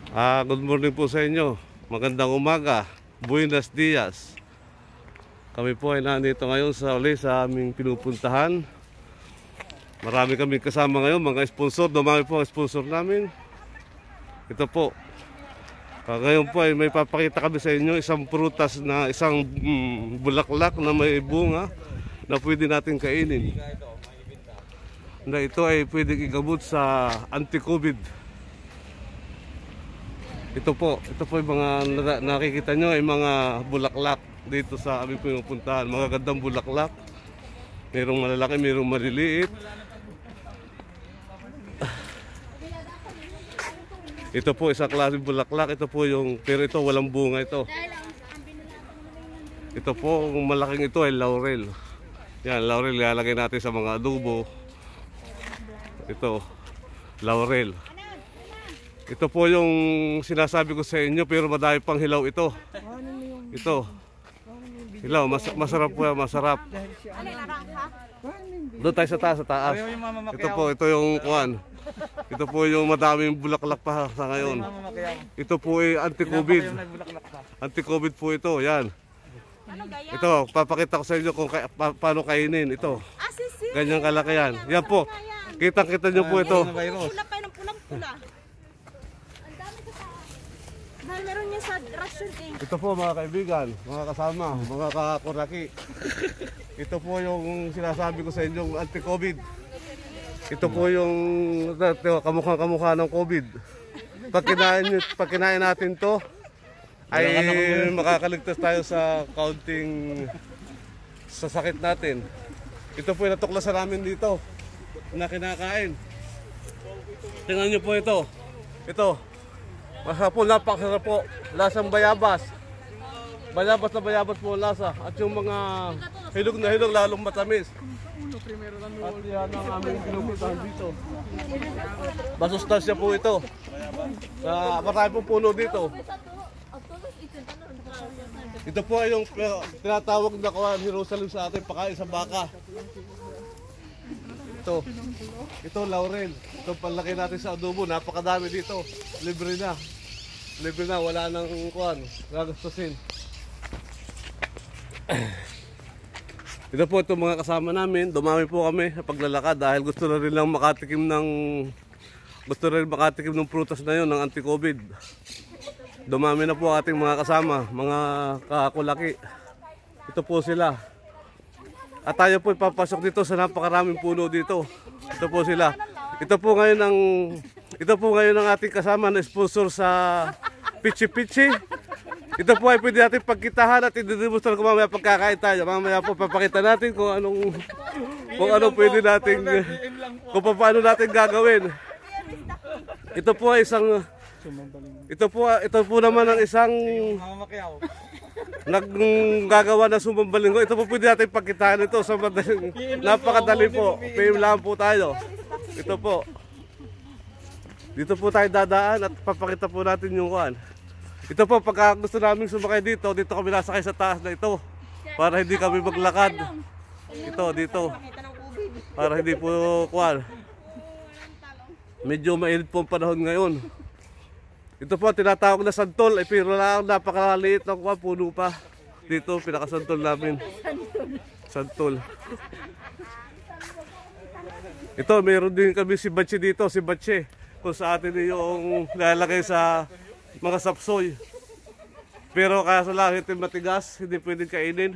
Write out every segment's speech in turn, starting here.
Good morning po sa inyo. Magandang umaga. Buenos dias. Kami po ay nandito ngayon sa aming pinupuntahan. Marami kami kasama ngayon, mga sponsor. Dumami po ang sponsor namin. Ito po. Ngayon po ay may papakita kami sa inyo isang prutas na isang bulaklak na may bunga na pwede natin kainin. Na ito ay pwedeng igamot sa anti-COVID. Ito po yung mga nakikita nyo ay mga bulaklak dito sa aming pinupuntahan. Mga gandang bulaklak. Mayroong malalaki, mayroong maliliit. Ito po isang klaseng bulaklak. Ito po yung, pero ito walang bunga ito. Ito po, malaking ito ay laurel. Yan, laurel ilalagay natin sa mga adobo. Ito, laurel. Ito po yung sinasabi ko sa inyo, pero madami pang hilaw ito. Ito. Hilaw, masarap po yan, masarap. Doon tayo sa taas, Ito po, ito yung kuwan. Ito po yung madaming bulaklak pa sa ngayon. Ito po ay anti-COVID. Anti-COVID po ito, yan. Ito, papakita ko sa inyo kung paano kainin ito. Ganyang kalaki yan. Yan po, kitang-kita nyo po ito. Meron niya sa ration eh. Ito po mga kaibigan, mga kasama, mga kakuraki. Ito po yung sinasabi ko sa inyo, anti-COVID. Ito po yung kamukha ng COVID. Pag kinain natin to, ay makakaligtas tayo sa counting sa sakit natin. Ito po yung natuklasan namin dito na kinakain. Tingnan nyo po ito. Ito. Masarap po, napakasarap po. Lasang bayabas. Bayabas na bayabas po lasa. At yung mga hilog na hilog, lalong matamis. At yan ang aming pinupuntahan dito. Masustansya po ito. Marami pong puno dito. Ito po ay yung tinatawag na kawan Jerusalem sa ating pakain sa baka. Ito laurel. Ito palaki natin sa adobo. Napakadami dito. Libre na. Libre na. Wala nang kuwan. Gagastusin. Ito po itong mga kasama namin. Dumami po kami sa paglalakad dahil gusto na rin lang makatikim ng prutas na yun ng anti-COVID. Dumami na po ating mga kasama. Mga kakulaki. Ito po sila. At tayo po ipapasok dito sa napakaraming puno dito. Ito po sila. Ito po ngayon ang ating kasama na sponsor sa Pichi Pichi. Ito po ay pwede natin pagkitahan at i-demonstrate ko mamaya pagkakain tayo. Mamaya po papakita natin kung anong pwede natin, kung paano natin gagawin. Ito po ay ito po naman ang isang naggagawa na sumambalinggo. Ito po pwede natin pagkitaan ito sa napakadali po. PM lang po tayo. Ito po. Dito po tayo dadaan at papakita po natin yung kuan. Ito po, pagka gusto namin sumakay dito kami nasakay sa taas na ito. Para hindi kami maglakad. Ito, dito. Para hindi po kuan. Medyo mainit po ang panahon ngayon. Ito po, tinatawag na santol. Pero napakaliit na kuwan, puno pa. Dito, pinakasantol namin. Santol. Ito, meron din kami si Batche dito, si Batche. Kung sa atin yung lalagay sa mga sapsoy. Pero kaso lang ito matigas, hindi pwedeng kainin.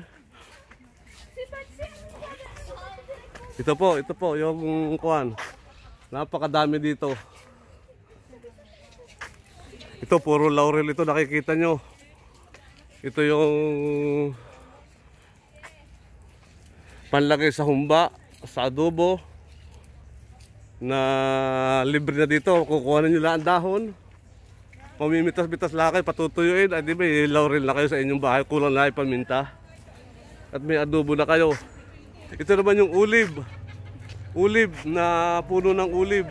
Ito po yung kuwan. Napakadami dito. Ito puro laurel ito, nakikita nyo. Ito yung panlagay sa humba, sa adobo. Na libre na dito, kukuha nyo lang ang dahon. Pamimitas-mitas lang kayo, patutuyuin. Di ba, laurel na kayo sa inyong bahay, kulang na paminta. At may adobo na kayo. Ito naman yung ulib. Ulib na puno ng ulib.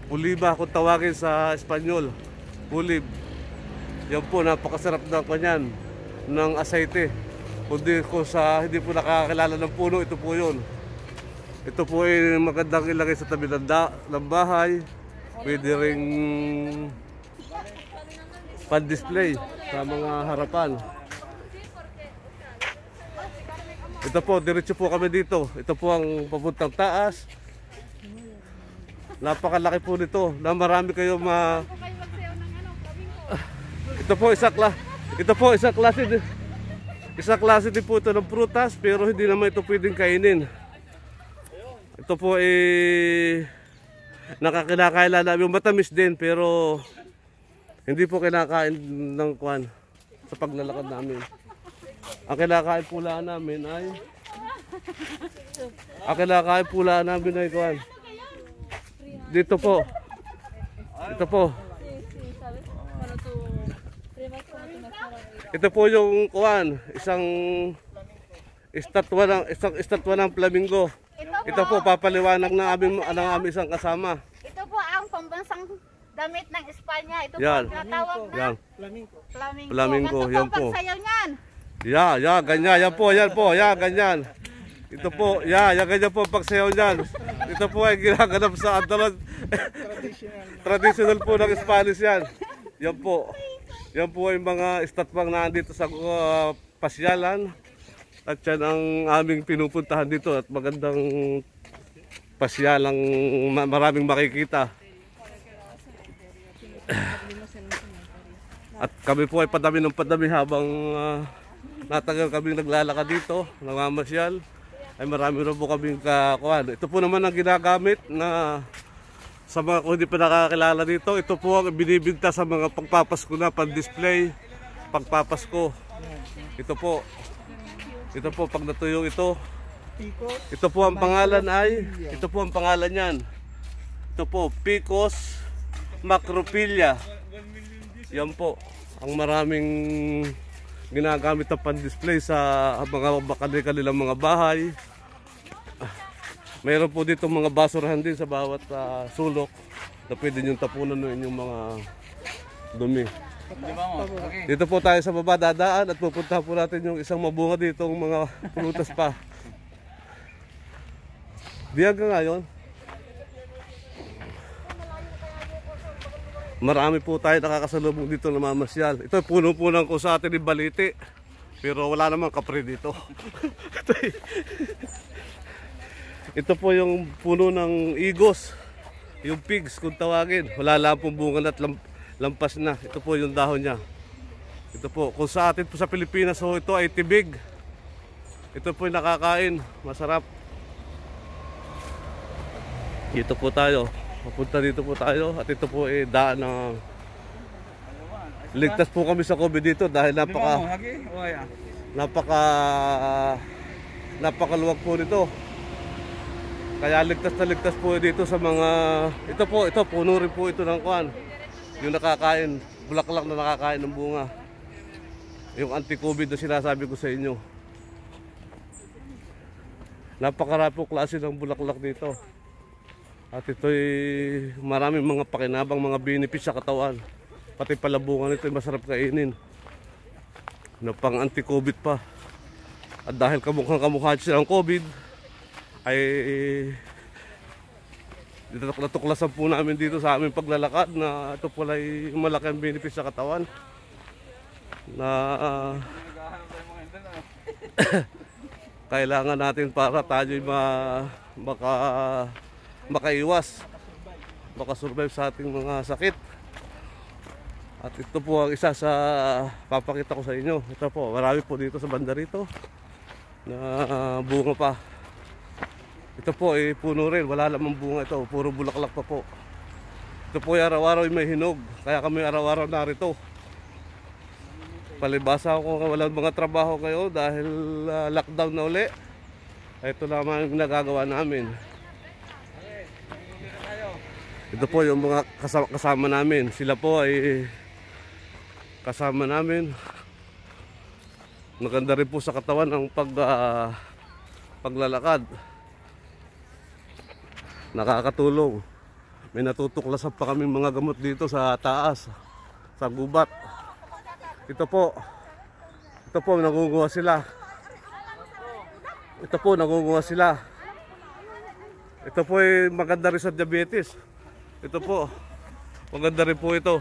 Uliba kung tawagin sa Espanyol. Ulib. Yan po, napakasarap ng kanyan, ng aseite. Kundi hindi po nakakilala ng puno, ito po yun. Ito po ay magandang ilagay sa tabi ng bahay. Pwede ring pan-display sa mga harapan. Ito po, diretso po kami dito. Ito po ang papuntang taas. Napakalaki po nito na marami kayo Ito po isang klase din po ito ng prutas, pero hindi naman ito pwedeng kainin. Ito po nakakinakain namin, matamis din pero hindi po kinakain ng kwan sa paglalakad namin. Ang kinakain pula namin ay kwan. Dito po. Ito po. Ito po yung kuwan, isang estatwa ng flamingo. Ito po papaliwanag ng aming isang kasama. Ito po ang pambansang damit ng Espanya. Ito Yan. po ang tinatawag na Yan. flamingo. Yan po. Pagsayaw niyan. Ganyan. Yan po. Ganyan. Ito po, ganyan po ang pagsayaw niyan. Ito po ay ginaganap sa traditional po ng Spanish yan. Yan po. Yan po ay mga estatwang nandito sa pasyalan. At yan ang aming pinupuntahan dito at magandang pasyalang maraming makikita. At kami po ay padami ng padami habang natagal kaming naglalakad dito, namamasyal. Ay marami na po kaming kakuhan. Ito po naman ang ginagamit na sa mga kung hindi pa nakakilala dito. Ito po ang binibigta sa mga pagpapasko na pan-display, pagpapasko. Ito po pag natuyo ito. Ito po ang pangalan niyan. Ito po, Picos macrophylla. Yan po ang maraming ginagamit na pan-display sa mga kanilang mga bahay. Mayroon po dito mga basurahan din sa bawat sulok na pwede nyo tapunan ng inyong mga dumi. Dito po tayo sa baba dadaan at pupunta po natin yung isang mabunga ditong mga prutas pa. Diyan ka ngayon. Marami po tayo nakakasalubong dito na mamasyal. Ito puno-punang ko sa atin ni Baliti. Pero wala namang kapre dito. Ito po yung puno ng igos. Yung pigs kung tawagin. Wala lang pong bunga at lampas na. Ito po yung dahon niya. Ito po. Kung sa atin po sa Pilipinas so ito ay tibig. Ito po yung nakakain. Masarap. Dito po tayo. Papunta dito po tayo at ito po ay daan na ligtas po kami sa COVID dito dahil napakaluwag po nito. Kaya ligtas na ligtas po dito sa mga ito puno rin po ito ng kwan. Yung nakakain, bulaklak na nakakain ng bunga. Yung anti-COVID na sinasabi ko sa inyo. Napakarami po klase ng bulaklak dito. At ito'y maraming mga pakinabang, mga benefits sa katawan. Pati palabungan ito ay masarap kainin. Na pang anti-COVID pa. At dahil kamukhang siya ng COVID, ay natuklasan po namin dito sa aming paglalakad na ito pala ay malaki ang benefits sa katawan. Na kailangan natin para tayo'y makaiwas, makasurvive sa ating mga sakit. At ito po ang isa sa papakita ko sa inyo. Ito po, marami po dito sa banda rito na bunga pa. Ito po ay puno rin, wala lamang bunga ito, puro bulaklak pa po. Ito po ay araw-araw may hinog, kaya kami araw-araw narito. Palibasa ako kung walang mga trabaho kayo dahil lockdown na uli. Ito naman ang nagagawa namin. Ito po yung mga kasama namin. Sila po ay kasama namin. Maganda rin po sa katawan ang paglalakad. Nakakatulong. May natutuklasan pa kami mga gamot dito sa taas, sa gubat. Ito po nangunguha sila. Ito po ay maganda rin sa diabetes. Ito po, maganda rin po ito.